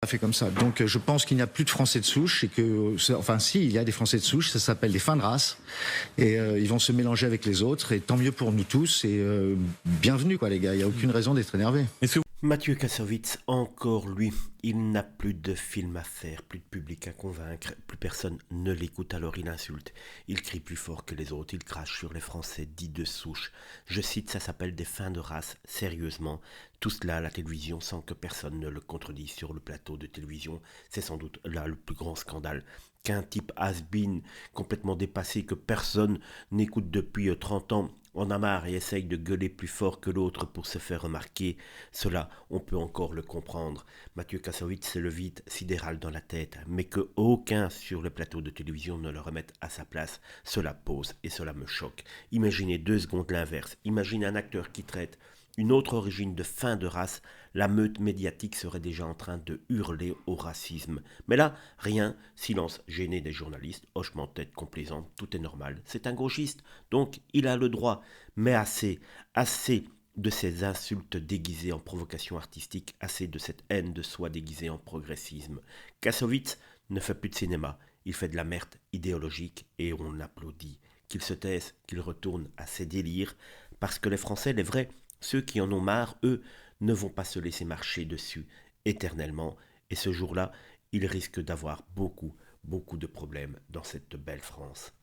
fait comme ça. Donc je pense qu'il n'y a plus de Français de souche et que, enfin si, il y a des Français de souche, ça s'appelle des fins de race et ils vont se mélanger avec les autres et tant mieux pour nous tous et bienvenue quoi les gars, il n'y a aucune raison d'être énervé. Mathieu Kassovitz, encore lui, il n'a plus de film à faire, plus de public à convaincre, plus personne ne l'écoute alors il insulte. Il crie plus fort que les autres, il crache sur les Français dits de souche. Je cite, ça s'appelle des fins de race, sérieusement. Tout cela à la télévision sans que personne ne le contredise sur le plateau de télévision. C'est sans doute là le plus grand scandale. Qu'un type has-been, complètement dépassé, que personne n'écoute depuis 30 ans, en a marre et essaye de gueuler plus fort que l'autre pour se faire remarquer, cela, on peut encore le comprendre. Mathieu Kassovitz c'est le vide sidéral dans la tête, mais que aucun sur le plateau de télévision ne le remette à sa place, cela pose et cela me choque. Imaginez 2 secondes l'inverse. Imaginez un acteur qui traite une autre origine de fin de race, la meute médiatique serait déjà en train de hurler au racisme. Mais là, rien, silence gêné des journalistes, hochement de tête complaisant, tout est normal. C'est un gauchiste, donc il a le droit. Mais assez, assez de ces insultes déguisées en provocation artistique, assez de cette haine de soi déguisée en progressisme. Kassovitz ne fait plus de cinéma, il fait de la merde idéologique et on applaudit. Qu'il se taise, qu'il retourne à ses délires, parce que les Français, les vrais, ceux qui en ont marre, eux, ne vont pas se laisser marcher dessus éternellement, et ce jour-là, ils risquent d'avoir beaucoup, beaucoup de problèmes dans cette belle France.